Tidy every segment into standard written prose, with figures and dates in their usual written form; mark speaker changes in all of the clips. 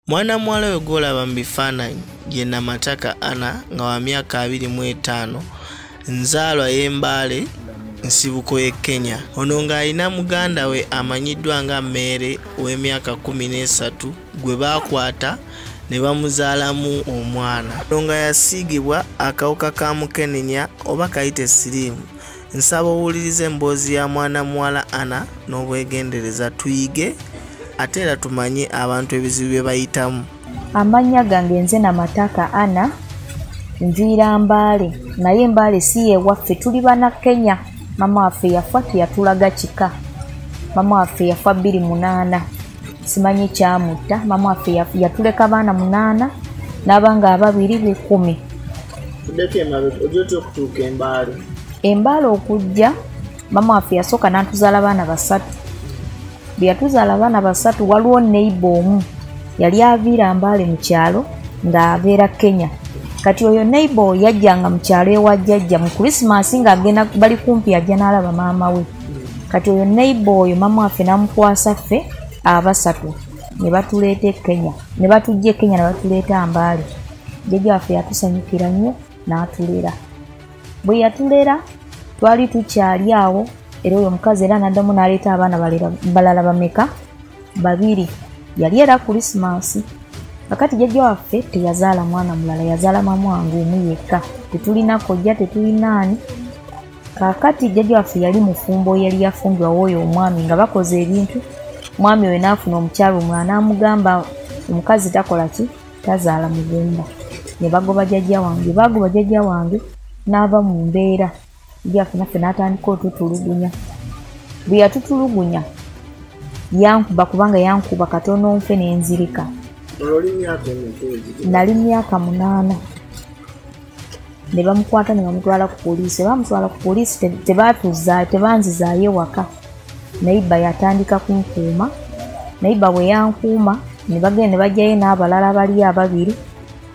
Speaker 1: Mwana muwala we gw'olaba mu bifaananyi ye Namataka Anna nga wa myaka 25, nzaalwa y'Embale, nsibuko y'e Kenya. Ono ng'alina muganda we amanyiddwa nga Mary ow'emyaka 13 gwe baakwata ne bamuzaalamu omwana. Ono nga yasiigibwa akawuka ka mukenenya oba kayite siriimu. Nsaba owuliriza emboozi ya mwana muwala Anna n'obwegendereza tuyige ate era tumanye abantu ebizibu bye bayitamu.
Speaker 2: Amannya gange nze Namataka Anna, nviira Mbale, naye Mbale si ewaffe, tuli bana Kenya. Mama waffe yafa teyatulaga kika. Mama waffe yafa 28, simanyi kyamutta. Mama waffe yatuleka baana 8 n'abanga 2 10. Embale okujja mama waffe yasooka n'atuzaala baana 3. Bwe yatuzaala abaana 3 waliwo neighbor omu yali aviira Mbale mu kyalo ng'abeera Kenya. Kati oyo neighbor yajjanga mu kyalo ewa jjajja mu Krismasi ng'agenda bali kumpi ajja n'alaba maama we. Kati oyo neighbor oyo mama waffe n'amukwasa ffe abasatu ne batuleeta Kenya, ne batujja Kenya ne batuleeta Mbale. Jjajja waffe yatusanyukira nnyo n'atulera. Bwe yatulera twali tukyali awo era oyo omukazi era n'addamu n'aleeta abaana balala bameka 2. Yali era Krismasi. Kakati jjajja waffe teyazaala mwana mulala, yazaala maama wange omu yekka. Tetulina kojja, tetulina ani. Kakati jjajja waffe yali mufumbo, yali yafumbirwa w'oyo omwami nga bakoze ebintu. Mwami we n'afuna omukyalo omulala n'amugamba omukazi takola ki, tazaala mugenda. Ne bagoba jjajja wange, bagoba jjajja wange n'ava mu mbeera. Jjajja waffe naffe n'atandika otutulugunya. Bwe yatutulugunya yankuba kubanga yankuba katono nfe n'enzirika. Nali myaka 8. Ne bamukwata ne bamutwala ku poliisi. Bamutwala ku poliisi tebanzizaayo waka. Neighbor yatandika kunkuuma. Neighbor bwe yankuuma ne bagenda ne bajjayo n'abalala bali 2.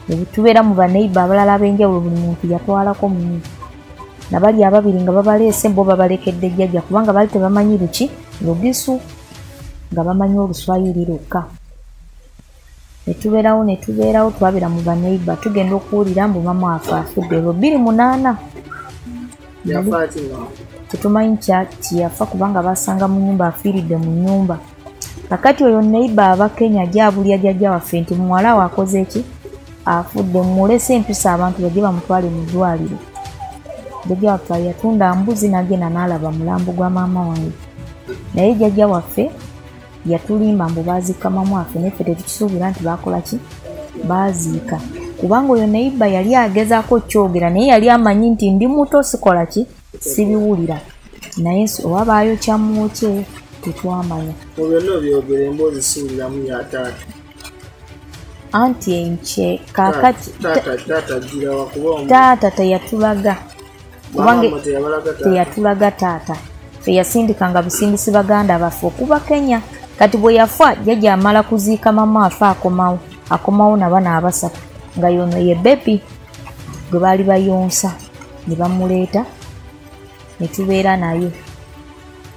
Speaker 2: Ne tubeera mu baneighbor abalala ab'enjawulo, buli muntu yatwalako munne. Nabali 2 nga babaleese bo babalekedde jjajja kubanga bali tebamanyi luki Lugisu, nga bamanyi Oluswayiri lwokka. Ne tubeerawo twabira mu baneighbor tugenda okuwulira mbu mama waffe afudde. 28 tetumanyi kyafa kubanga basanga mu nnyumba afiiridde mu nnyumba. Kakati oyo neighbor aba Kenya gyabulya jjajja waffe nti muwala we akoze ki, afudde, mulese empisa abantu bajje bamutwale mu ddwaliro. Jjajja waffe yatunda mbuzi n'agenda n'alaba mulambo gwa maama wange. Naye jjajja waffe yatulimba mbu baziika maama waffe, naffe tetukisuubira nti bakola ki, baziika. Kubanga oyo neighbor yali agezaako kyogera naye yali amanyi nti ndi muto sikola ki, sibiwulira. Naye owabaayo kyamwokye tetwamanya.
Speaker 1: Mu byonna byogera emboozi siwuliramu ya taata.
Speaker 2: Anti enkye kakati taata teyatulaga. Kubanga teyatulaga taata. Ffe yasindikanga busindisi baganda baffe okuva Kenya. Kati bwe yafa jjajja amala kuziika mama waffe akomawo n'abaana 3 nga yono ye bepi gwe baali bayonsa. Ne bamuleeta ne tubeera naye.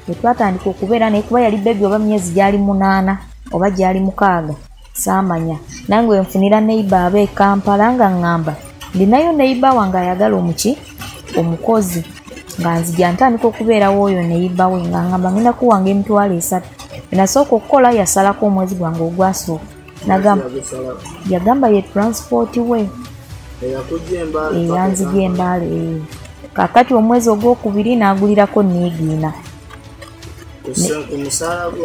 Speaker 2: Bwe twatandika okubeera naye kuba yali bebi oba myezi gyali 8 oba gyali 6 saamanya. Nange nfunira neighbor abe Kampala nga ngamba ndinayo neighbor wange ayagala omukozi nga nzija ntandika okubeerawo oyo neighbor we nga ngamba ngenda kuwanga emitwalo 3. Nasooka okukola yasalako omwezi gwange ogwasooka. Yagamba ye transport we yanzija Embale. Kakati omwezi ogwokubiri n'agulirako neegiina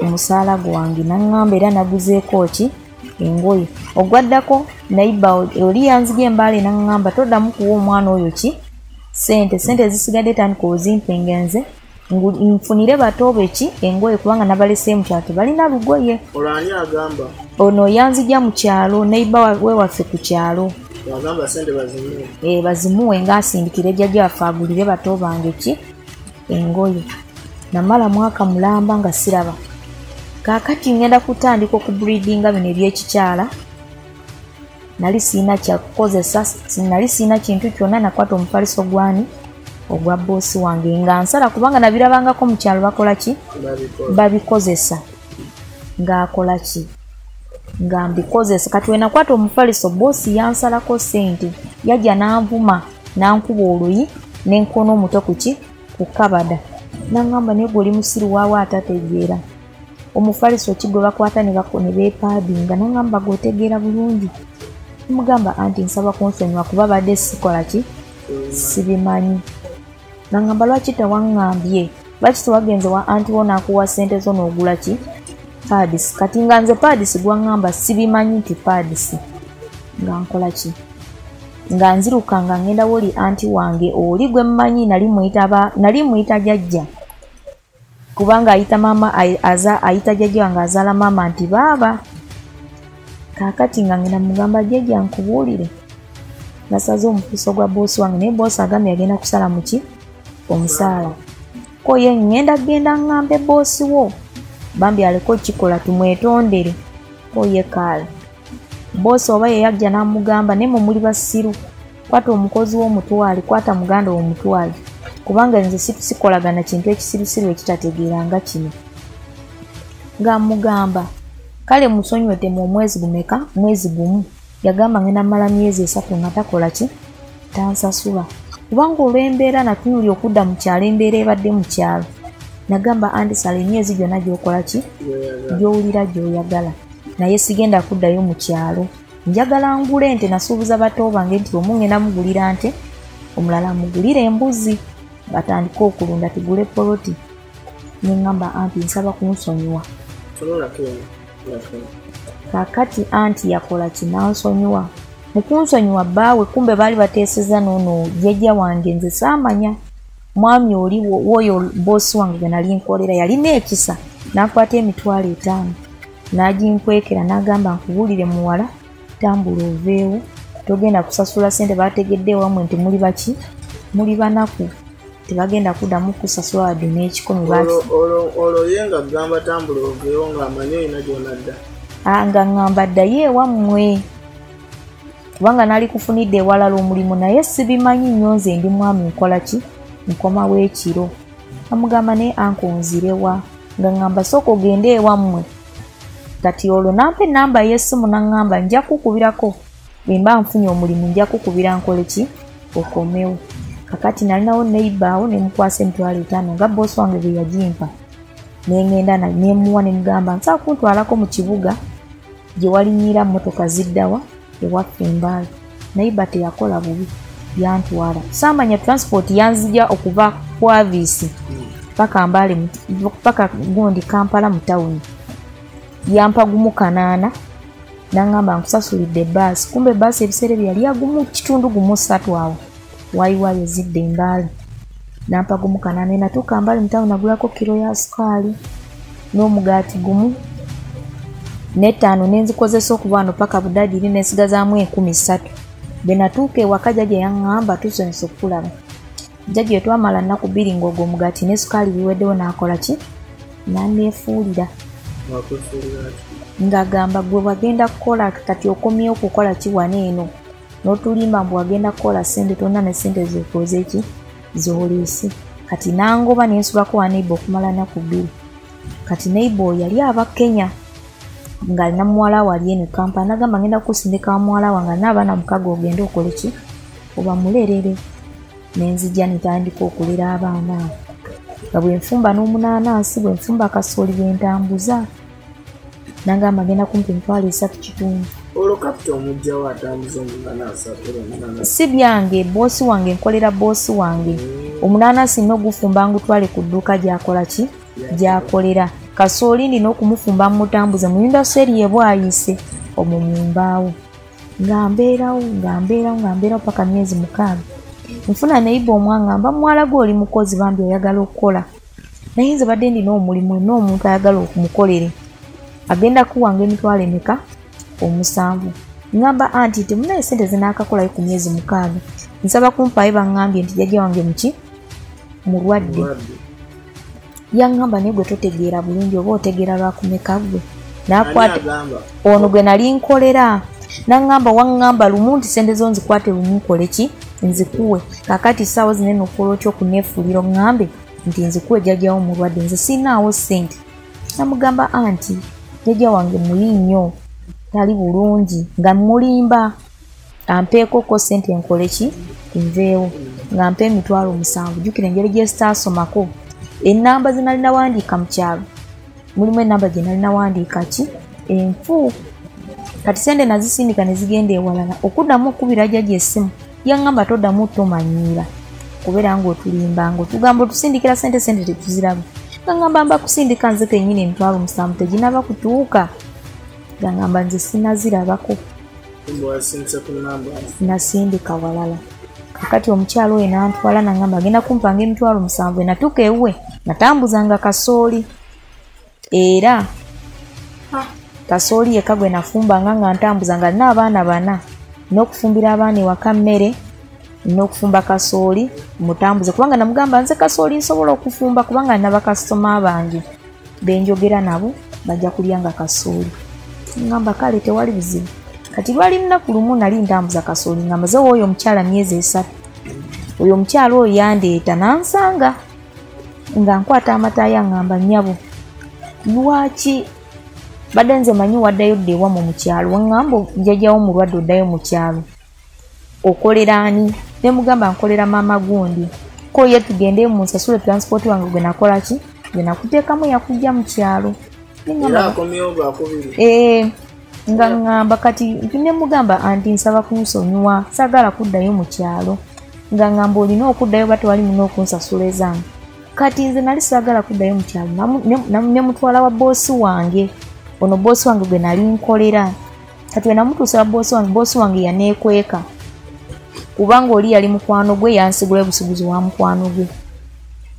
Speaker 2: omusaala gwange n'angamba era naguzeeko ki engoye. Ogwaddako neighbor oli yanzija Embale n'angamba toddamu kuwa omwana oyo ki sente zisigadde tandika ozimpe ngenze nfunire bato be ki engoye kubanga nabalese mu kyalo balina lugoye.
Speaker 1: Olani agamba
Speaker 2: ono yanzija mu kyalo neighbor we waffe ku kyalo.
Speaker 1: Agamba sente bazimuwe.
Speaker 2: Bazimuwe ng'asindikire jjajja waffe agulire bato bange ki engoye. Namala mwaka mulamba nga siraba. Kakati ngenda kutandika okubreedinga bino ebyekikyala. Nali siina kyakukozesa, nali siina kintu kyonna, nakwata omufaliso gwani ogwa boosi wange nga nsala kubanga nabirabangako mu kyalo bakola ki, babikozesa ng'akola ki. nga mbikozesa. Kati wenakwata omufaliso boosi yansalako sente yajja n'anvuma n'ankuba oluyi n'enkono omuto ku kabada. N'angamba naye gwe oli musiru waawo atategeera. Omufaliso ki gwe bakwata ne beepaadinga. N'angamba gw'otegeera bulungi. Mugamba anti nsaba kunsonyiwa kuba badde sikola ki sibimanyi. N'angamba lwaki tewaŋŋambye, lwaki tewagenze wa anti wo n'akuwa ssente zo n'ogula ki paadisi. Kati nga nze paadisi gwaŋŋamba sibimanyi nti paadisi. Nga nkola ki nga nziruka nga ngenda woli anti wange oli gwe mmanyi nali muyita jjajja kubanga ayita mama ayita jjajja wange azaala mama nti baaba. Kaakati nga ngenda mugamba jjajja nkubuulire nasaze omupiso gwa boosi wange naye boosi agambye agenda kusala muki omusaala ko ye ngenda genda ngambe boosi wo bambi aleko kikola tumwetondere ko ye kaala. Boosi oba ye yajja n'amugamba naye muli basiru kwata omukozi w'omutwale kwata muganda w'omutwale kubanga nze sikolagana kintu ekisirusiru ekitategeeranga kino. Ng'amugamba kale musonyiwe mu omwezi gumeka mwezi gumu. Yagamba ngenda mala myezi 3 nga takola ki tansasula kubanga olw'embeera natunuli okudda mu kyalo embeera ebadde mu kyalo. Nagamba anti sala emyezi gyonna gy'okola ki gy'owulira gy'oyagala naye sigenda kuddayo mu kyalo. Njagala ngule ente nasuubuza bato bange nti omu ngenda mugulira nte omulala mugulire embuzi batandika okulunda tugule poloti. Nengamba anti nsaba kunsonyiwa. Kaakati anti yakola kinansonyiwa. Mu kunsonyiwa bbaawe kumbe baali bateeseza noono jjajja wange nze saamanya. Mwami oli woyo boosi wange gwe nali nkolera yalina ekisa n'akwata emitwalo 5 n'aginkwekera n'agamba nkubuulire muwala tambula oveewo togenda kusasula ssente baategedde ewammwe nti muli baki muli banaku tebagenda kuddamu kusasula wadde n'ekikomi
Speaker 1: olwo ye nga gamba tambula oveewo ng'amanyi olina gy'onadda
Speaker 2: nga ngamba ddayo ewammwe kubanga naali kufunidde ewalala omulimu naye sibimanyi nnyo nze ndi mwami nkola ki nkomawo ekiro. Amugamba naye ankonzirewa nga ngamba sooka ogende ewammwe. Kati olwo nampa ennamba y'essimu n'angamba nja kukubirako bwe mba nfunye omulimu nja kukubira nkole ki okomewo. Kakati nalinawo neighbor ne mukwasa emitwalo 5 nga boosi wange bwe yagimpa. Nengenda nemuwa ne mugamba nsa kuntwalako mu kibuga gye walinnyira mmotoka ziddawa ewaffe Mbale. Neighbor teyakola bubi yantwala. Saamanya transport yanzija okuva ku Avisi paka Mbale paka gundi Kampala mu town. Yampa gumu 8 n'angamba nkusasulidde bbaasi. Kumbe bbaasi ebiseera bye yali agumu kitundu gumu 3 awo wayiwayo zidde Mbale. Nampa gumu 8 natuuka Mbale mu town nagulako kilo ya sukaali n'omugaati gumu n'ettaano nenzikozesa okuva wano paka Budadiri nensigazaamu 13. Bwe natuuka ewaka jjajja yaŋŋamba tusanyusa okukulaba. Jjajja bwe twamala nnaku 2 ng'ogwo omugaati ne sukaali biweddewo n'akola ki n'anneefuulira ng'agamba gwe wagenda kukola kati okomyewo kukola ki wano eno n'otulimba mbu wagenda kukola ssente tonna ne ssente zekoze ki z'oliisi. Kati nangoba nensubako wa neighbor okumala nnaku 2. Kati neighbor yali aba Kenya ng'alina muwala wali eno Kampala. Nagamba ngenda kukusindika wa muwala wange n'abaana 6 ogende okole ki oba mulerere. Nenzija nitandika okulera abaana nga bwe nfumba n'omunaanansi bwe nfumba kasooli bwe ntambuza. Nagamba ngenda kumpa emitwalo 3.5.
Speaker 1: olwo kapita omugjawo atambuza omunaanansi
Speaker 2: si byange boosi wange nkolera boosi wange. Omunaanansi n'ogufumba ngutwale ku dduuka gy'akola ki gy'akolera. Kasooli ndina okumufumba mutambuze muyinda seri yebwayise omwo mu mbaawo. Ngambeerawo paka myezi 6. Nfuna neighbor omwangamba muwala gwe oli mukozi bambi oyagala okukola. Naye nze badde ndina omulimu n'omuntu ayagala okumukolere. Agenda kuwanga emitwalo emeka 7. Ngamba anti temunaye ssente zinaakakolayo ku myezi 6. Nsaba kumpaayo baŋŋambye nti jjajja wange muki mulwadde. Yaŋŋamba naye gwe totegeera bulungi oba otegeera lwakumeka gwe. N'akwata ono gwe nali nkolera. N'aŋŋamba waŋŋamba lumu nti ssente zo nzikwate lumu nkole ki nzikuwe. Kaakati ssaawa zinene okukola otya okunneefuulira oŋŋambe nti nzikuwe jjajjawo mulwadde nze siinaawo ssente. Namugamba anti jjajja wange muyi nnyo tali bulungi nga mulimba ampeekoko ssente nkole ki nveewo nga mpa emitwalo 7 jjukira engeri gye sitaasomako ennamba ze nalina wandiika mu kyalo mulimu ennamba gye nalina wandiika ki enfu kati sente nazisindika ne zigenda ewalala okuddamu okubira jjajja essimu yaŋŋamba toddamu tomanyiira kubeera ng'otulimba ng'otugamba otusindikira sente tetuziraba gaŋŋamba mba kusindika nze kennyini emitwalo 7 teginaba kutuuka gaŋŋamba nze sinazirabako nasindika walala kakati omukyalo oyo n'antwala naŋŋamba agenda kumpanga emitwalo 7 natuuka ewuwe natambuzanga kasooli era kasooli yekka gwe nafumbanga nga ntambuzanga alina abaana 4 n'okufumbira abaana ewaka mmere n'okufumba kasooli mutambuze kubanga namugamba nze kasooli nsobola okufumba kubanga nina bakasitoma bange benjogera nabo bajja kulyanga kasooli ngamba kale tewali buzibu kati lwali lunaku lumu nali ntambuza kasooli ngamba ze oyo omukyala myezi 3 oyo omukyala oyo yandeeta nansanga nga nkwata amataaya ngamba nnyabo lwaki badde nze manyi waddayo dda ewamu mu kyalo waŋŋamba jjajjawo mulwadde oddayo mu kyalo okolera ani ne mugamba nkolera maama gundi ko ye tugende mu nsasule transport wange gwe nakola ki gwe nakuteekamu yakujja mu kyalo nga ŋŋamba kati ne mugamba anti nsaba kunsonyiwa saagala kuddayo mu kyalo nga ŋŋamba olina okuddayo ba tewali muna okunsasula ezange kati nze nali saagala kuddayo mu kyalo ne mutwala wa boosi wange ono boosi wange gwe nali nkolera kati we namutuusa boosi wange yaneekweka kubanga oli yali mukwano gwe yansigula busubuzi wa mukwano gwe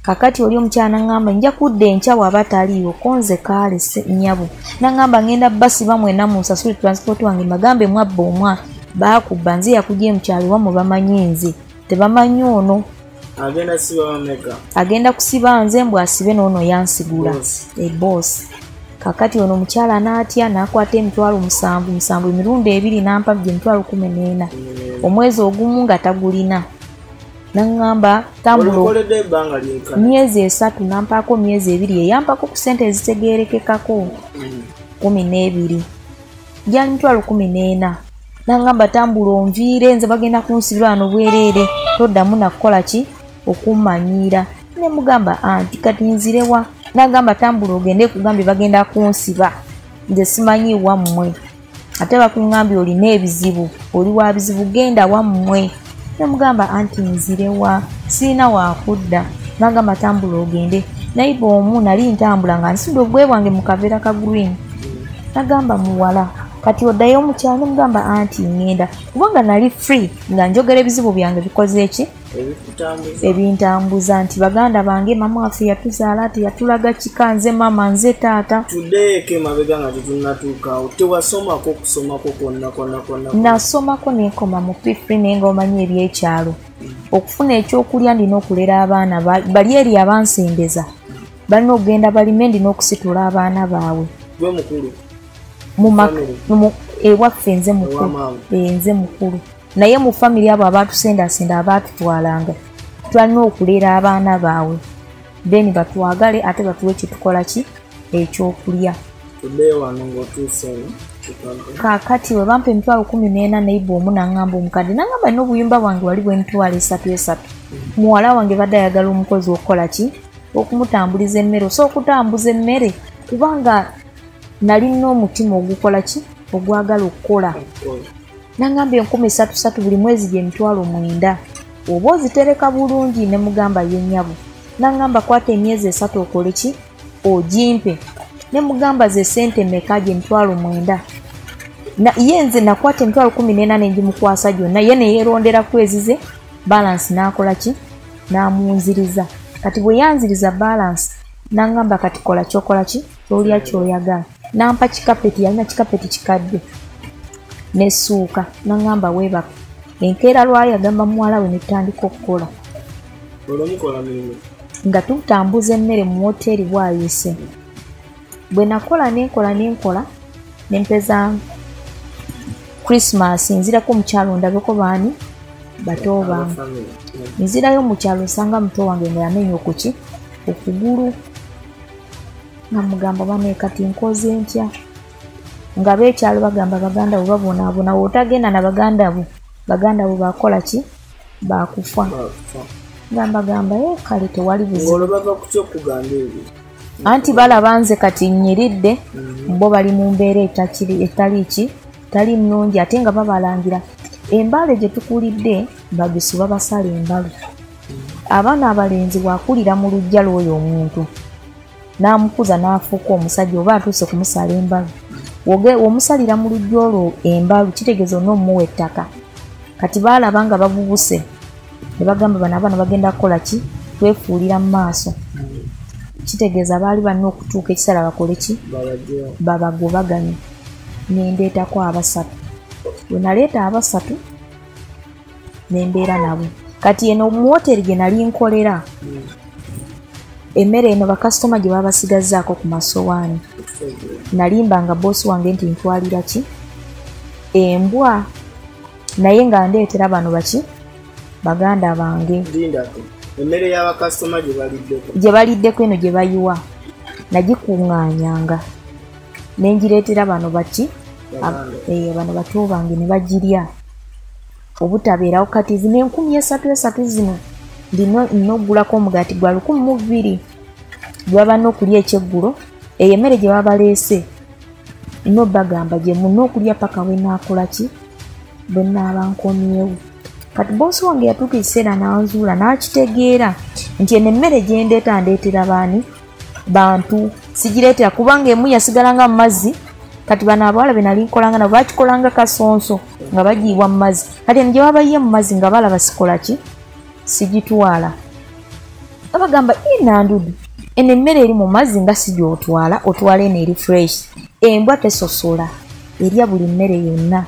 Speaker 2: kakati oli omukyala naŋŋamba nja kudda enkya bw'aba taliiwo konze kaale nnyabo naŋŋamba ngenda basiba mwena mu nsasule transport wange magambe mwabba omwa baakubba nze yakujja mu kyalo wamu bamanyi nze tebamanyi ono agenda kusiba nze mbw asibe n'ono yansigula eboosi kakati ono omukyala n'atya n'akwata emitwalo 7 emirundi 2 n'ampa gye emitwalo 14 omwezi ogumu nga tagulina naŋŋamba tambula myezi 3 nampaako myezi 2 eyampako ku ssente ezitegeerekekako 12 gyali mitwalo 14 naŋŋamba tambula onviire nze bagenda kunsibira wano bwereere toddamu nakukola ki okummanyiira ne mugamba anti kati nzirewa nagamba tambula ogende kugambye bagenda kunsiba nze simanyi wammwe ate bakuŋŋambye olina ebizibu oli wa bizibu genda wammwe nemugamba anti nzirewa siina wakudda nagamba tambula ogende nayiba omu nali ntambula nga nsudde obugwe bwange mu kaveera ka green nagamba muwala kati oddayo omukyalo nemugamba anti ngenda kubanga nali free nga njogera ebizibu byange bikoze eki ebintambuza nti baganda bange mama waffe yatuzaala ate yatulaga kika nze mama nze taata nasomako nenkoma mu P3 naye nga omanyi ebyekyalo okufuna ekyokulya ndina okulera abaana bali eri abansembeza balina okugenda balime ndina okusitula abaana baabwe ewaffe nze mukulu naye mu family abo abatusendasenda abatutwalanga twalina okulera abaana baabwe then batwagale ate batuwe kitukola ki ekyokulya kakati we bampa emitwalo 14 nayiba omu naŋŋamba omukadde naŋŋamba nina obuyumba bwange wali bw'emitwalo 3 muwala wange badde ayagala omukozi okukola ki okumutambuliza emmere osobola okutambuza emmere kubanga nali nina omutima ogukola ki ogwagala okukola naŋŋamba 13 buli mwezi gye emitwalo 9 oba ozitereka bulungi ne mugamba yennyabo naŋŋamba kwata emyezi 3 okole ki ogimpe ne mugamba ze sente meka gye emitwalo 9 ye nze nakwata emitwalo 14 nengimukwasa gyonna ye neyeerondera kwezize balance n'akola ki n'amunziriza kati bwe yanziriza balance naŋŋamba kati kola kyokola ki olya kyoyagala nampa kikapeti yalina kikapeti kikadde nessuuka naŋŋamba weebaka enkeera lwali agamba muwala we netutandika okukola nga tutambuza emmere mu woteeri bwayise bwe nakola nenkola nempeza Christmas nzirako mukyalo ndabeko baani bato bange nzirayo mukyalo nsanga muto wange nga yamenya okuki okugulu namugamba bane kati nkoze ntya nga beekyalo bagamba baganda bo babonaabona wotagenda na baganda bo bakola ki bakufa gamba kale tewali buzibu anti balaba nze kati nnyiridde bo bali mu mbeera etali nnungi ate nga babalangira embale gye tukulidde bagisu babasala embale abaana abalenzi bwakulira mu lujja lw'oyo omuntu n'amukuza n'afuuka omusajja oba atuuse kumusala embalu omusalira mu lujja olwo embalu kitegeeza onoomuwa ettaka kati baalaba nga babubuse ne bagamba bano abaana bagenda kukola ki twefuulira mu maaso kitegeeza baali balina okutuuka ekisala bakole ki babagobaganye nendeetako abasatu bwe naleeta abasatu nembeera nabo kati eno mu woteri gye nali nkolera emmere eno bakasitoma gye babasigazaako ku masowaani nalimbanga boosi wange nti ntwalira ki embwa naye nga ndeetera bano baki baganda bange
Speaker 1: emmere y'abakasitoma
Speaker 2: gye baliddeko eno gye bayiwa nagikuŋŋaanyanga nengireetera bano baki bano bato bange ne bagirya obutabeerawo kati zino 13 zino ndina okugulako omugaati gwa 120 gwaba n'okulya ekyeggulo eyo emmere gye babaleese nina obagamba gye muna okulya paka bwe naakola ki bwe naaba nkomyewo kati boosi wange yatuuka ekiseera n'anzuula n'akitegeera nti eno emmere gye ndeetera baani bantu sigireetera kubanga emu yasigalanga mu mazzi kati bano abawala be nali nkolanga nabo bakikolanga kasonso nga bagiibwa mu mazzi kati eno gye babayiye mu mazzi nga balaba sikola ki sigitwala abagamba nandudu eno emmere eri mu mazzi nga sigyotwala otwala eno eri fresh embwa tesosola erya buli mmere yonna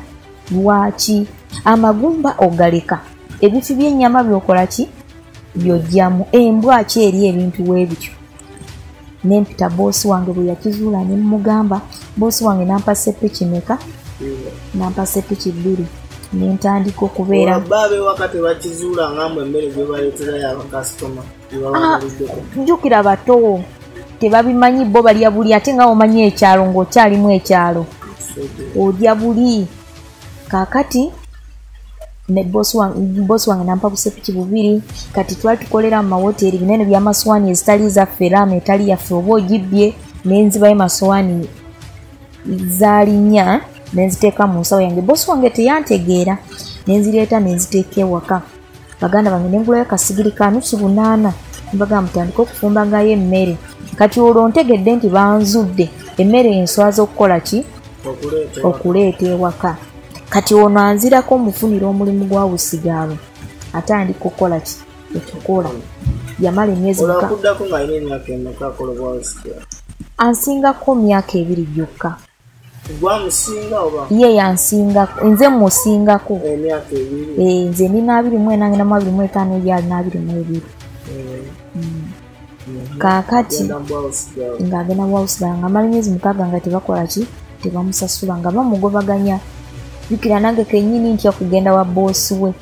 Speaker 2: lwaki amagumba ogaleka ebifi by'ennyama byokola ki byojjamu embwa ki eri ebintu weebityo nempita boosi wange bwe yakizuula ne mugamba boosi wange nampa sepiki meka nampa sepiki 2 nentandika okubeera
Speaker 1: baabe wakati bakizuula ngambwe emmere gye baleetera y'abakasitoma
Speaker 2: jjukira bato tebabimanyi bo balya buli ate nga omanyi ekyalo ng'okyalimu ekyalo olya buli kaakati ne boosi wange nampa busepiki 2 kati twali tukolera mu mawoteri binene by'amasowaani ezitali zaffe raama etali yaffe oba ogibbye nenzibayo masowaani zaali 4 nenziteeka mu nsawo yange boosi wange teyantegeera nenzireeta nenziteeka ewaka baganda bange nengulayo kasigiri ka nusu 8 mbagamba mutandika okufumbagayo emmere kati olwo ntegedde nti banzudde emmere enswaza okukola ki okuleeta ewaka kati ono anzirako mufunira omulimu gwa busigalo atandika okukola ki okukola yamala emyezi ansingako myaka 2 gyokka ye yansingako nze musingako nze nina 24 yali na 22 kaakati ng'agenda bwawusigala nga mala emyezi 6 nga tebakola ki tebamusasula nga bamugobaganya jukira nange kenyini ntya kugenda wa boosi we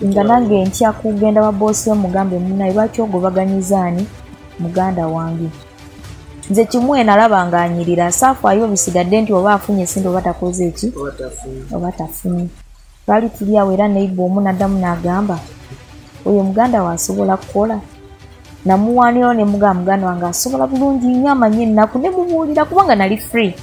Speaker 2: nga nange ntya kugenda wa boosi we mugambe munaye lwaki ogobaganyizaani muganda wange nze kimwe nalaba nga anyirira saafaayo bisigadde nti oba afunye sente oba takoze eki oba tafunye twali tuli awo era neiba omu naddamu n'agamba oyo muganda waasobola kukola namuwaanirawo ne muganda wange asobola bulungi nnyo amanyi ennaku ne mubuulira kubanga nali free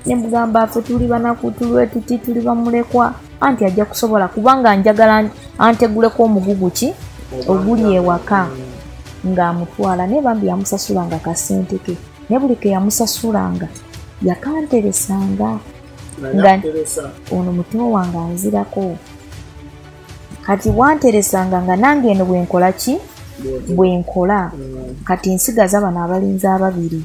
Speaker 2: ne mugamba ffe tuli banaku tulwe tuti tuli bamulekwa anti ajja kusobola kubanga njagala anteguleko omugugu ki oguli ewaka ng'amutwala ne bambi yamusasulanga kasente ke ne buli ke yamusasulanga yakanteresanga nga ono mutima wange anzirako kati wanteresanga nga nange eno bwenkola ki bwenkola kati nsigaza bano abalinzi 2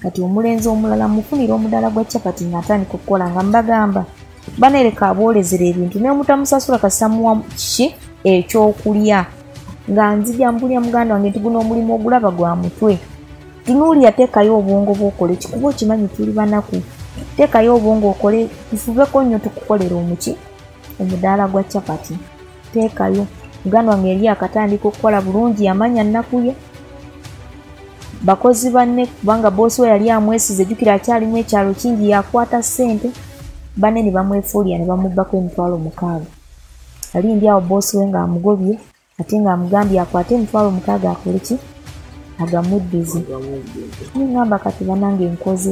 Speaker 2: kati omulenzi omulala mufunira omudala gwa capati natandika okukola nga mbagamba banereka aboolezera ebintu naye omutamusasula kasamuwa ki ekyokulya nga nzija mbulya muganda wange nti guno omulimu ogulaba gwa mutwe tunuulya teekayo obwongo bwokole kikuba okimanyi tuli banaku teekayo obwongo okole tufubeko nnyo tukukolera omuki omudaala gwa capati teekayo muganda wange yali akatandika okukola bulungi yamanya nnaku ye bakozi banne kubanga bosi we yali amwesize jjukira akyalimu ekyalo kingi yakwata ssente banne ne bamwefuulira ne bamubbako emitwalo 6 ali ndi awo bosi we ng'amugobye ate ng'amugambye akwate emitwalo 6 akole ki agamuddize ningamba kati banange enkozi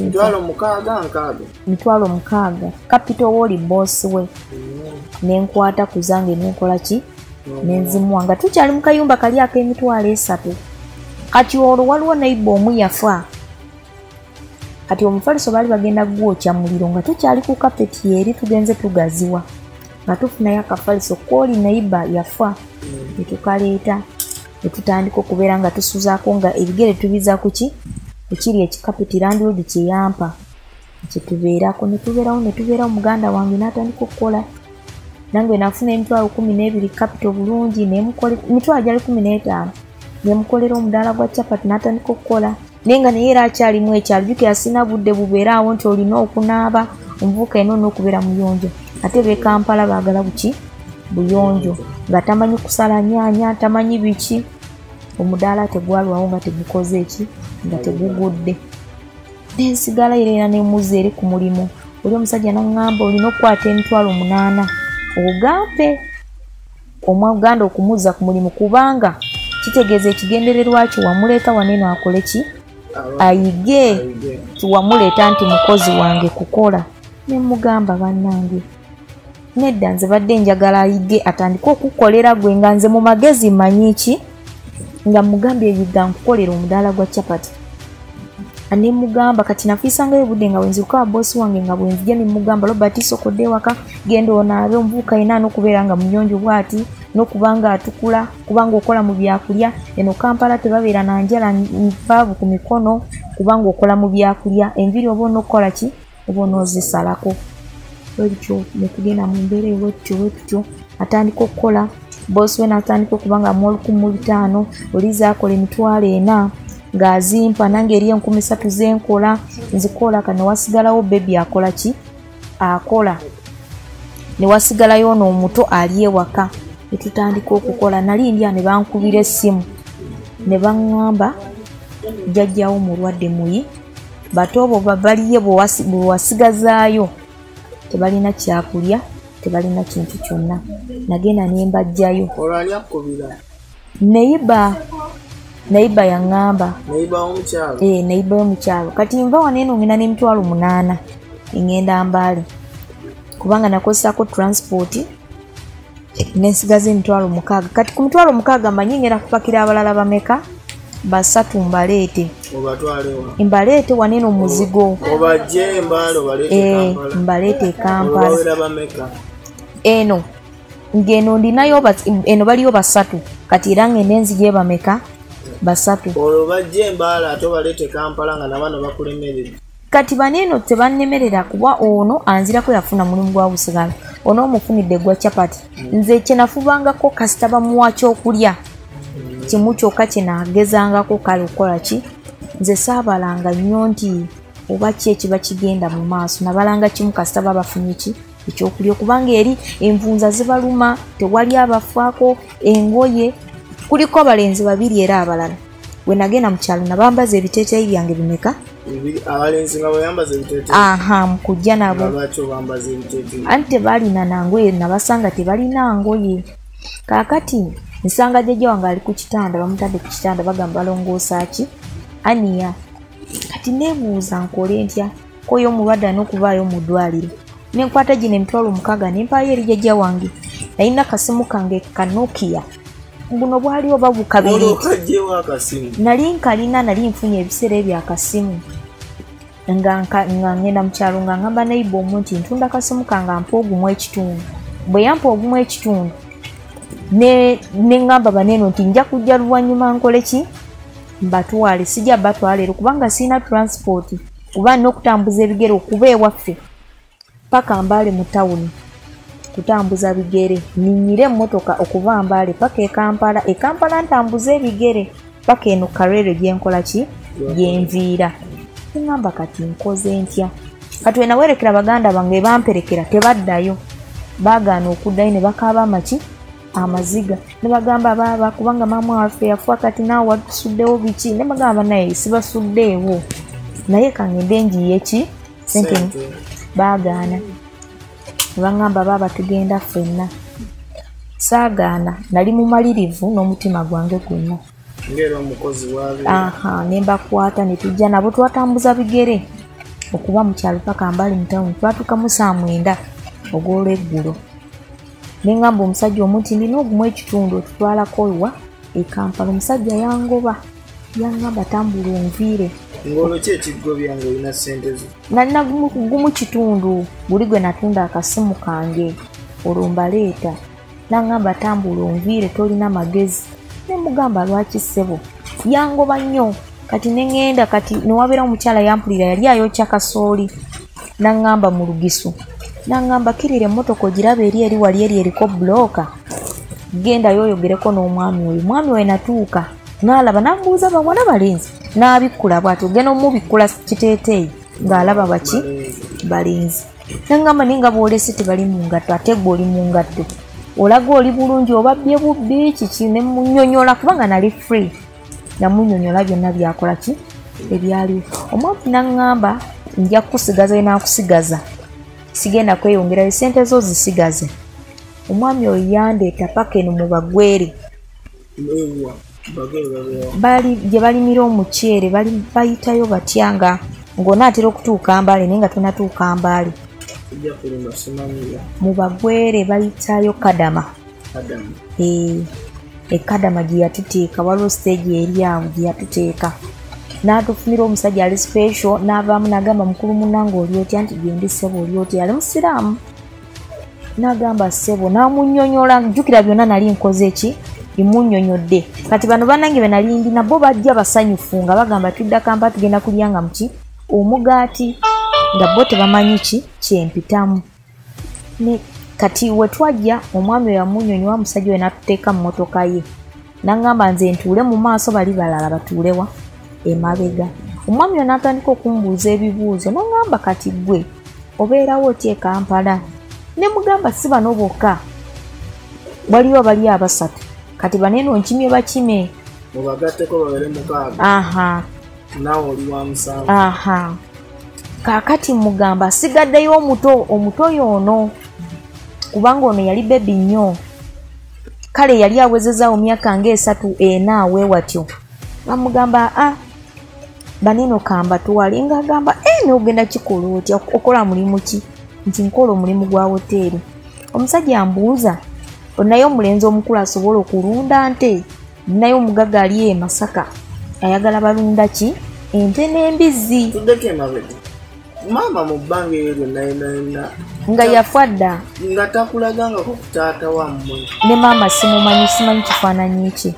Speaker 2: mitwalo 6 capital woli bosi we nenkwata ku zange nenkola ki nenzimuwa nga tukyali mu kayumba kali ak'emitwalo 3 kati olwo waliwo naiba omu yafa kati omufaliso baali bagenda gwokya muliro nga tukyali ku kapeti eri tugenze tugaziwa nga tufunayo akafaliso kooli naiba yafa netukaleeta netutandika okubeera nga tusuzaako nga ebigere tubiza kuki ekiri ekikapeti landlord kyeyampa kyetubeerako netubeerawo muganda wange n'atandika okukola nange nafuna emitwalo 12 capital bulungi emitwalo gyali 15 nemukolera omudaala gwa chapati n'atandika okukola naye nga naye era akyalimu ekyalo jjukira sina budde bubeera awo nti olina okunaaba omuvubuka eno n'okubeera muyonjo ate b'e Kampala baagala buki buyonjo nga tamanyi kusala nyaanya tamanyi biki omudaala tegwalwawo nga tegukoze eki nga tegugudde nensigala era nemuzi eri ku mulimu oli omusajja naŋŋamba olina okukwata emitwalo 8 ogampe omuganda okumuzza ku mulimu kubanga kitegeeza ekigendererwa kyo wamuleeta waneeno akole ki ayige tiwamuleeta nti mukozi wange kukola nemugamba bannange nedda nze badde njagala ayige atandike okukolera gwe nga nze mu magezi manyi ki nga mugambye ebiga nkukolera omudaala gwa chapati anemugamba kati nafiisangayo budde nga wenziruka bosi wange nga bwenzija nemugamba Robert sokodde waka genda onaabe omuvubuka yina n'okubeera nga muyonjo bwati n'okubanga atukula kubanga okola mu byakulya eno Kampala tebabeera na njala mpaavu ku mikono kubanga okola mu byakulya enviri oba onokukola ki oba onoozisalako ekyo netugenda mu mbeera ewetutyo atandika okukola bosi we n'atandika okubanga mu 1500 oliza akola emitwalo 4 ng'azimpa nange eri 3000 zenkola nzikola kane wasigalawo bebi akola ki akola ne wasigalayo n'omuto ali ewaka netutandika okukola nali ndya ne bankubira essimu ne baŋŋamba jjajjawo mulwadde muyi bato bo babaliye bwe wasigazaayo tebalina kyakulya tebalina kintu kyonna nagenda ne mbajjayo neiba yaŋŋamba neiba y'omukyalo kati nva waneeno ngenda n'emitwalo 8 eŋŋenda Mbale kubanga nakozesako transport nensigaza emitwalo 6 kati ku mitwalo 6 mmanyi ngenda kupakira abalala bameka 3 mbaleete waneeno omuzigo mbaleete Kampala eno ngeno ndinayo eno baliyo 3 kati era ngende nzije bameka 3
Speaker 1: olwo bajje Mbale ate baleete Kampala nga nabano bakulemerera
Speaker 2: kati baneeno tebannemerera kuba ono anzirako yafuna mulimu gwa busigala ono omufunidde gwa chapati nze kyenafubangako kasita bamuwa kyokulya kimu kyokka kyenaagezangako kale okukola ki nze saabalanga nnyo nti oba ki ekiba kigenda mu maaso nabalanga kimu kasita babafunye ki ekyokulya kubanga eri envunza zibaluma tewali abafaako engoye kuliko abalenzi 2 era abalala we nagenda mu kyalo nabambaza ebiteeteeyi byange bimeka
Speaker 1: abalenzi nga bweyambaza ebiteeteeyi
Speaker 2: mukujja nabo anti tebalina nangoye nabasanga tebalina ngoye kaakati nsanga jjajja wange ali ku kitanda bamutadde ku kitanda bagamba balongoosa ki Aniya kati neebuuza nkole ntya koyo omulwadde n'okuvaayo mu ddwaliro nenkwata gino emitwalo 6 nempaayo eri jjajja wange nalina kasimu kange ka Nokia buno bwali oba bukabiri nali nkalina nali nfunye ebiseera ebyakasimu nga ngenda mu kyalo nga ngamba neiba omu nti ntunda kasimu kange ampa ogumu ekitundu bwe yampa ogumu ekitundu ne ngamba baneeno nti nja kujja luvannyuma nkole ki mbatwale sijja batwale ero kubanga sina transport kuba n'okutambuza ebigere okuba ewaffe paka Mbale mu tawuni kutambuza bigere ninyire emmotoka okuva Mbale paka Kampala ntambuza ebigere paka eno Karere gyenkola ki gyenviira ngamba kati nkoze ntya kati wenawerekera baganda bange bamperekera tebaddayo baagaana okuddayo ne bakaaba maki amaziga ne bagamba baba kubanga mama waffe yafa kati naawe watusuddewo biki ne bagamba naye sibasuddeewo naye kangende njiye ki sente baagaana ne bagamba baba tugenda ffenna saagaana nali mumalirivu n'omutima gwange gwonna ne mbakwata ne tujja nabo twatambuza bigere okuba mu kyalo paka Mbale mu tawuni twatuukamu 9 ogw'olweggulo ne ngamba omusajja omuti ndina ogumu ekitundu otutwalako wa e Kampala omusajja yangoba yangamba tambula onviire
Speaker 1: ng'olweki ekigobya ng'olina ssente zo
Speaker 2: nalina gumu kitundu buli gwe natunda akasimu kange olwo mbaleeta nangamba tambula onviire tolina magezi ne mugamba lwaki ssebo yangoba nnyo kati neŋŋenda kati newabeera omukyala yampulira yali ayokya kasooli nangamba mu Lugisu nangamba kirira emmotoka ogiraba eri wali eri eriko bulooka genda yoyogereko n'omwami oyo mwami oyo natuuka n'alaba nambuuza bawala balenzi n'abikkula bw'ati ogenda omubikkula kiteeteeyi ng'alaba baki balenzi nangamba naye nga boolesi tebali mu ngatto ate gwe oli mu ngatto olaga oli bulungi obabbye bubbi kiki ne munnyonnyola kubanga nali free namunnyonnyola byonna byakola ki ebyaliwo omwami naŋŋamba nja kukusigaza enaakusigaza sigenda kweyongerayo sente zo zisigaze omwami oyo yandeeta paka eno mu Bagwere bali gye balimira omuceere bayitayo batyanga ng'onaatera okutuuka Mbale naye nga tonatuuka Mbale mu Bagwere bayitayo Kadama Kadama gye yatuteeka waliwo stage eri awo gye yatuteeka n'atufunira omusajja ali special n'avaamu n'agamba mukulu munnange oli otya nti gendi ssebo oli otya ali musiraamu n'agamba ssebo n'amunnyonnyola jjukira byonna nali nkoze eki bimunnyonnyodde kati bano bannange be nali ndi nabo bajja basanyufu nga bagamba tudda Kampala tugenda kulyanga muki omugaati nga bo tebamanyi ki kyempitamu kati we twajja omwami oyo yamunnyonnyola omusajja oyo n'atuteeka mu mmotoka ye n'aŋŋamba nze ntuule mu maaso bali balala batuulewa emabega omwami oyo n'atandika okumbuuza ebibuuzo n'aŋŋamba kati gwe obeerawo otya e Kampala ne mugamba si bano bokka waliwo bali 3 kati baneno nkimye bakime
Speaker 1: mubagatteko babere 6 naawe oli wa 7
Speaker 2: kaakati mugamba asigaddeyo omuto yoono kubanga ono yali bebi nnyo kale yali awezezaawo myaka nga 3 awe watyo bamugamba baneno kamba tuwali ng'agamba n'ogenda kikola otya okola mulimu ki nti nkola omulimu gwa hoteeri omusajja ambuuza olinayo omulenzi omukulu asobola okulunda nte ninayo omugaga ali e Masaka ayagala balunda ki ente n'embizzi
Speaker 1: tuddeko emabega maama mu bbanga eryo nayenayena
Speaker 2: nga yafa dda
Speaker 1: nga takulagangako ku taata wammwe
Speaker 2: ne maama simanyi kifaananyi kye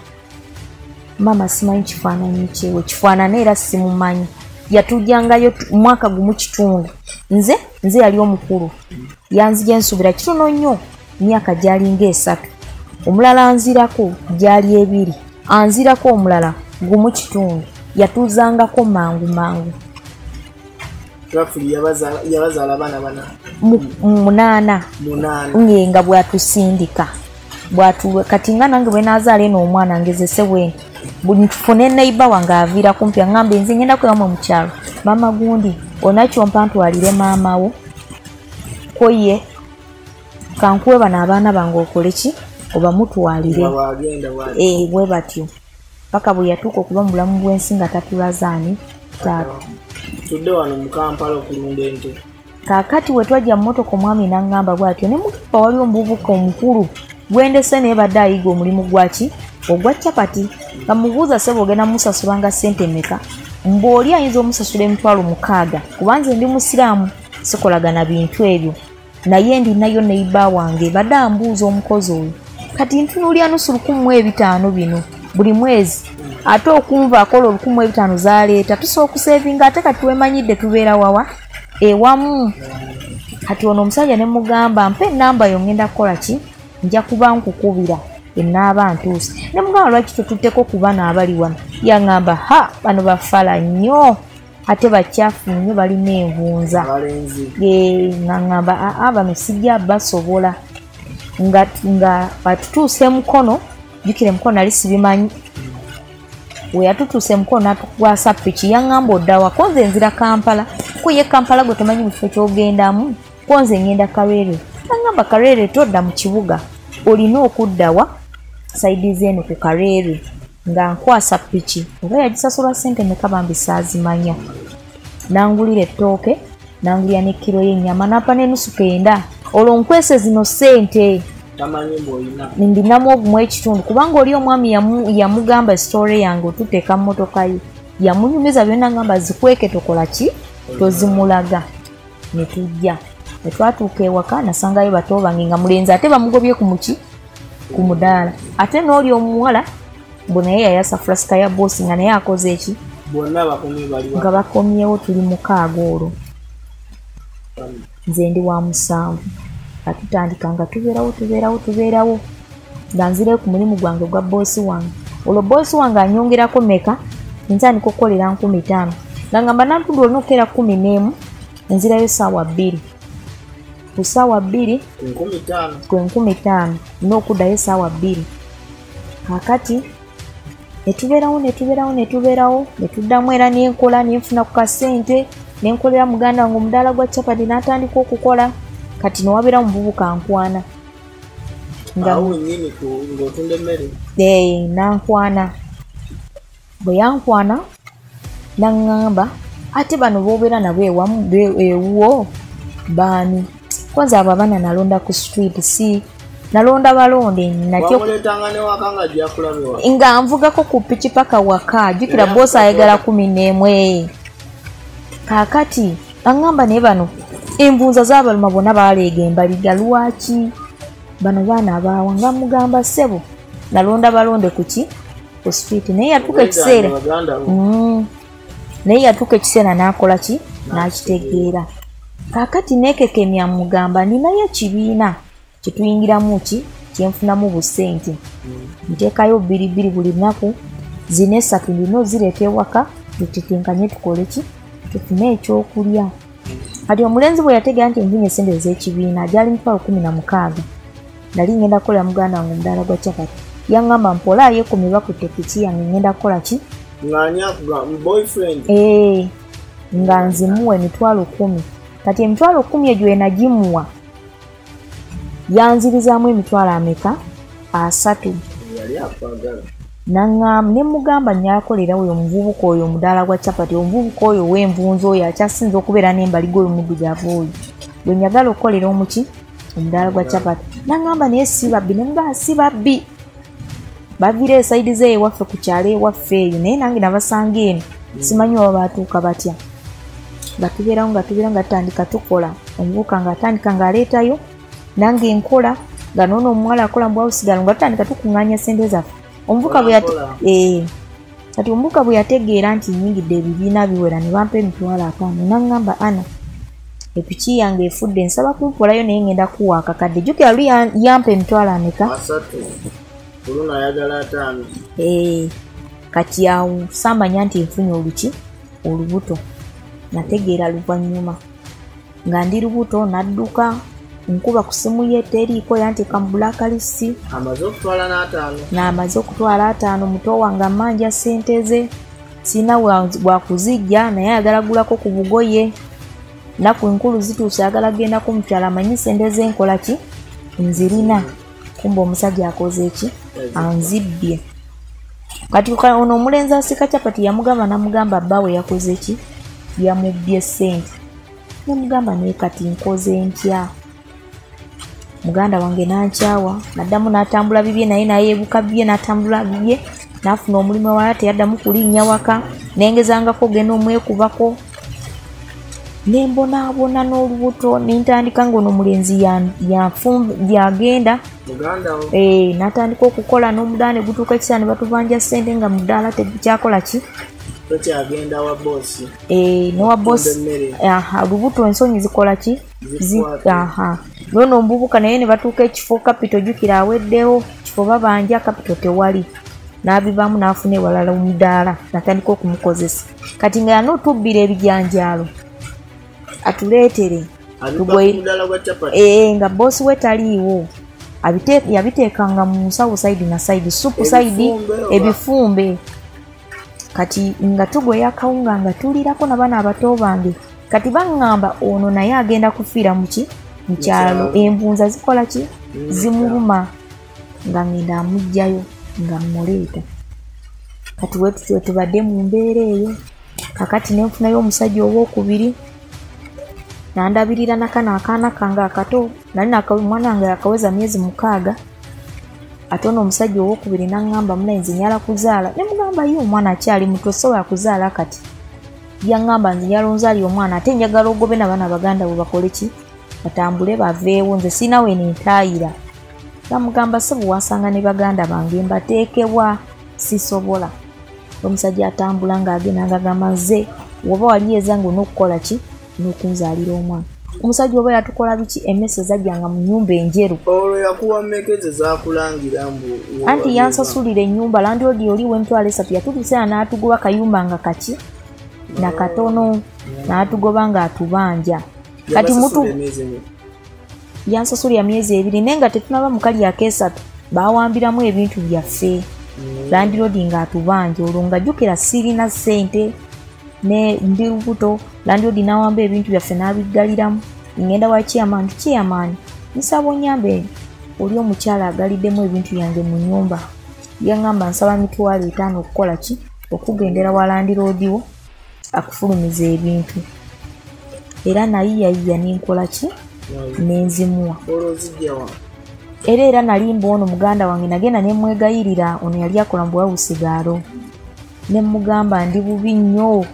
Speaker 2: maama simanyi kifaananyi kye we kifaanana era simumanyi yatujjangayo mwaka gumu kitundu nze yali omukulu yanzija ensubira kitono nnyo myaka gyalinga 3 omulala anzirako gyali 2 anzirako omulala gumu kitundu yatuzangako mangu
Speaker 1: yabazaala abaana
Speaker 2: 8 nga bwatusindika kati nga nange bwe naazaala eno omwana ngezese bwe nfune neiba wange aviira kumpi aŋŋambe nze ngenda kwewamwe mu kyalo maama gundi onakyompa ntwalire maama wo koye kankuwe bano abaana bange okole ki oba mutwalire bwe batyo paka bwe yatuuka okuba mu bulamu bw'ensi nga tatulazaani taata
Speaker 1: tudde wano mu Kampala okulunda ente
Speaker 2: kaakati we twajja mu mmotoka omwami n'aŋŋamba bw'atyo ne mugamba waliwo omuvubuka omukulu gwendese naye badde ayiga omulimu gwaki ogwa capati bamubuuza ssebo ogenda musasulanga ssente mmeka mbw'oli ayinza omusasula $6,000 kuba nze ndi musiraamu sikolagana bintu ebyo naye ndinayo neiba wange badde ambuuza omukozi oyo kati ntunuulya nusu 1,500 bino buli mwezi ate okumva akola 1,500 zaleeta tusobola okuseevinga ate kati wemanyidde tubeera wawa ewamu kati ono omusajja ne mugamba mpa ennamba yo ngenda kukola ki nja kuba nkukubira enaaba ntuuse ne mugamba lwaki totutteko ku bano abali wano yaŋŋamba bano bafala nnyo ate bakyafu nnyo balina envunza ngaŋŋamba bano sijja basobola nga batutuuse mukono jukire mukono nali sibimanyi we yatutuuse mukono natukwasa piki yaŋŋamba oddawa konze nzira Kampala ko ye Kampala gwe tomanyi mu kifo ky'ogendamu konze ngenda Karere naŋŋamba Karere todda mu kibuga olina okuddawa saidi zeeno ku Karere nga nkwasa piki oba yagisasula ssente meka bambi saazimanya nangulira ettooke nangulira ne kiro y'ennyama napa n'enusu kenda olwo nkwese zino ssente ndinamu obumu ekitundu kubanga oli omwami yamugamba story yange otuteeka mu motoka ye yamunyumiza byonna ngamba zikweke tokola ki tozimulaga ne tujja ne twatuuka ewaka nasangayo bato bange nga mulenzi ate bamugobye ku muki ku mudaala ate n'oli omuwala bo naye yayasa fulasika ya boosi nga naye akoze eki nga bakomyewo tuli mukaaga olwo nze ndi wa 7 atutandika nga tubeerawo nga nzire ku mulimu gwange gwa boosi wange olwo boosi wange anyongerako meka ntandika okukolera 15 nga ngamba nantudu olina okukeera 11 nzirayo ssaawa 2 ku ssaawa 2 kwe 15 n'okuddayo ssaawa 2 kakati netubeerawo netuddamu era nenkola nenfuna ku kasente nenkolera muganda wange omudaala gwa capati n'atandika okukola kati newabeera mububuka nkwana nankwana bwe yankwana naŋŋamba ate bano bobeera nabo ewuwo baani kwanza abo abaana nalonda ku street si nalonda balonde nga nvugako ku piki paka waka jukira boosi ayagala 11 kakati aŋŋamba naye bano envunza z'abaluma bonna baaleega embaliga lwaki bano baana abaawa nga mugamba ssebo nalonda balonde kuki ku street naye yatuuka ekiseera n'akola ki n'akitegeera kakati neekekemya mugamba ninayo ekibiina kyetuyingiramu ki kyenfunamu busente nteekayo 2 buli lunaku 4 ndina ozireeta ewaka tutetenkanye tukole ki tufune ekyokulya kati omulenzi bwe yategeera nti nfunye essente ez'ekibiina gyali 16,000 nali ngenda kukolera muganda wange omudaala gwa capati yaŋŋamba mpola yeekumibwa ku tekiki yange ngenda kukola ki nga nzimuwa 10,000 kati 10,000 egyo enagimuwa yanzirizaamu 3 ne mugamba nyakolera oyo omuvubuka oyo omudaala gwa capati omuvubuka oyo w'envunza oyo akyasinza okubeera n'embaliga oyo muddugavu oyo bwe njagala okukolera omuki omudaala gwa capati naŋŋamba naye si babbi ne mugamba si babbi baviira esaidi ze ewaffe ku kyalo ewaffe eyo naye nange nabasanga eno simanyi oba baatuuka batya nga tubeerawo nga tutandika tukola omuvubuka nga atandika ng'aleetayo nange nkola nga noono omuwala akola mu bwawusigalo nga tutandika tukuŋŋaanya sente zaffe kati omuvubuka bwe yategeera nti nyingidde ebibiina biwera ne bampa 5,000 naŋŋamba ana epiki yange efudde nsaba kumpolayo naye ngenda kuwa akakadde jjukira luli yampa 5,000 kati awo samanya nti nfunye olubuto nategeera luvannyuma nga ndi lubuto nadduka nkuba ku simu ye teriiko yanteeka mu blacklist n'amaze okutwala 5 muto wange amanja ssente ze sina bwakuzijja naye ayagala gulako ku bugoye naku enkulu zituuse ayagala gendako mukyala amanyi sente zenkola ki nzirina kumba omusajja akoze eki anzibbye kati ono omulenzi asika capati namugamba bbaawe yakoze ki yamubbye ssente nemugamba naye kati nkoze ntya muganda wange nankyawa naddamu n'atambula bibye naye nayeebuka bibye n'atambula bibye n'afuna omulimu ewala teyaddamu kulinnya waka nengezangako genda omwekubako nembonaabona n'olubuto nentandika ngaono omulenzi yagenda n'atandika okukola n'omudaala ne gutuuka ekiseera ne batubanja ssente nga mudaala tekyakola ki nowa boosi olubuto ensonyi zikola ki nono omuvubuka naye ne batuuka ekifo kapito jukira aweddewo kifo babanja kapito tewali n'abivaamu n'afuna ewalala omudaala natandika okumukozesa kati nga yanootubbira ebijanjaalo atuleetere nga boosi we taliiwo yabiteekanga mu nsawo side na side, supu side, ebifumbe. Kati nga tugoya akawunga nga tulirako n'abaana abato bange. Kati baŋŋamba ono naye agenda kufiira mu kyalo, embunza zikola ki? Zimuluma. Nga ngenda amugjayo nga mmuleeta. Kati wetutyo tubadde mu mbeera eyo. Kakati ne nfunayo omusajja ow'okubiri. Nandabirira nakano akaana kange akato. Nali omwana wange yakaweza myezi 6. Ate ono omusajja ow'okubiri n'aŋŋamba munaye nze nyala kuzaala. Ne mugamba ye omwana akyali muto sobola kuzaala kati. Yaŋŋamba nze njala onzaali omwana ate njagala ogobe n'abaana baganda bo bakole ki? Batambule baveewo, nze sina we nentaayira. Namugamba ssebo wasanga ne baganda bange mbateekebwa sisobola. Omusajja atambula ng'agenda ng'agamba nze woba wali ezange on'okukola ki? N'okunzaalira omwana. Omusajja oba yatukola biki? Emmese zajjanga mu nnyumba enjeru.
Speaker 1: Olwo yakuwa mmekeze zaakulangira mbu
Speaker 2: anti yansasulira ennyumba landlord oli w'emitwalo 3 yatutuusa n'atugoba kayumba nga kaki na katono n'atugoba ng'atubanja. Kati mutu yansasulira myezi 2 naye nga tetunaba mu kali akeesatu baawambiramu ebintu byaffe. Landlord ng'atubanja olwo ng'ajjukira sirina ssente ne ndi lubuto. Landlord n'awamba ebintu byaffe n'abiggaliramu. Ngenda wa chairman nsaba onyambe oli omukyala agaliddemu ebintu yange mu nnyumba. Yaŋŋamba nsaba mitwalo 5 okukola ki? Okugendera wa landlord wo akufulumiza ebintu. Era nayiyayiya n'enkola ki? N'enzimuwa. Era nali mboono muganda wange nagenda ne mwegayirira ono yali akola mu bwawusigaalo. Ne mugamba ndi bubi nnyo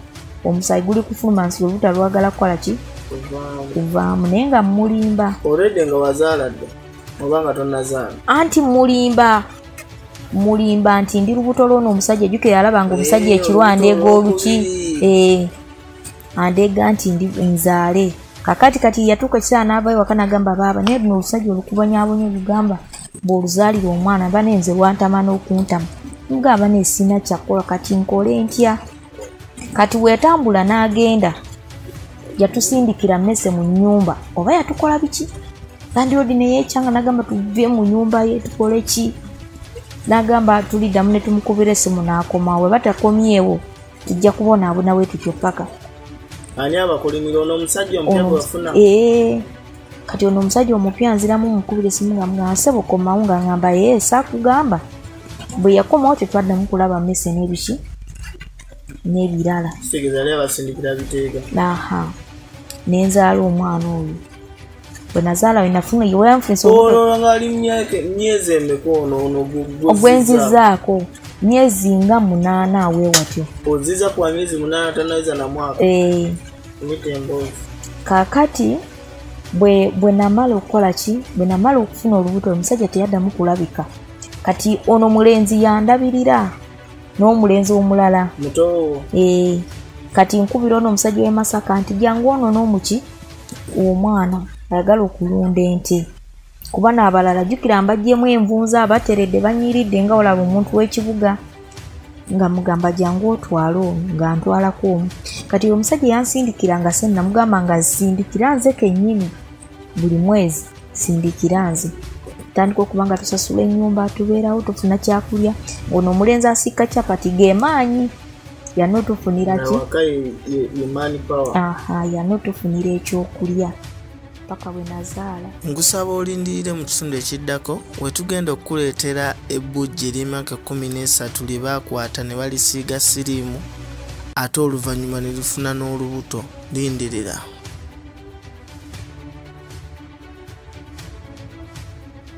Speaker 2: omusayi guli kufuluma nsi olubuto lwagala kukola ki? Kuvaamu naye nga mulimba.
Speaker 1: Already nga wazaaladde oba nga tonnazaala?
Speaker 2: Anti mulimba nti ndi lubuto lw'ono omusajja ejjukira yalabanga omusajja ekirwa andeega oluki. Andeega nti ndi nzaale. Kati yatuuka ekiseera n'avaayo waka n'agamba baaba naye luno olusajja olukubonyaabonya olugamba bw'oluzaalira omwana mba nenze lwantama n'okuntama. Mugamba neesina kyakola kati nkole ntya? Kati weetambula n'agenda yatusindikira mmese mu nnyumba oba yatukola biki? Landlord ne yeekyanga n'agamba tuve mu nnyumba ye tukole ki? N'agamba tuliddamu ne tumukubira essimu n'akomawo. We batakomyewo tujja kubonaabona weetutyo paka.
Speaker 1: Ani abakulimira ono omusajja omupya gwafuna?
Speaker 2: Kati ono omusajja omupya nziramu mukubira essimu nga mugamba ssebo komawo nga ngamba saakugamba. Bwe yakomawo tetwaddamu kulaba mmese n'ebiki n'ebirala.
Speaker 1: Kitegeeza yali abasindikira biteega.
Speaker 2: Nenzaala omwana oyo. Bwe nazaala we nafuna yeweyanfunisa
Speaker 1: olwo ngali myezi emeka ono
Speaker 2: ogwenzizaako myezi nga 8 awe watyo.
Speaker 1: Oziza kwa myezi 8 tanaweza na mwaka.
Speaker 2: Kakati bwe namala okukola ki? Bwe namala okufuna olubuto omusajja teyaddamu kulabika. Kati ono mulenzi yandabirira n'omulenzi omulala
Speaker 1: muto.
Speaker 2: Kati nkubira ono omusajja w'e Masaka nti jangu ono n'omuki omwana ayagala okulunda ente. Kuba n'abalala jjukira mbaggyemu envunza abateredde banyiridde nga olaba omuntu w'ekibuga nga mugamba jangu otwala ono nga ntwalako omu. Kati omusajja yansindikira nga se namugamba nga sindikira nze kennyini buli mwezi sindikira nze. Tandika okuba nga tusasula ennyumba tubeerawo tufuna kyakulya. Ono omulenzi asikka capati gemaanyi yanotufunira ki? Yanotufunira ekyokulya paka bwe nazaala.
Speaker 1: Ngusaba olindirire mu kitundu ekiddako wetugenda okukuleetera ebbujja ery'emyaka 13 lye baakwata ne balisiiga siriimu ate oluvannyuma ne lifuna n'olubuto. Lindirira.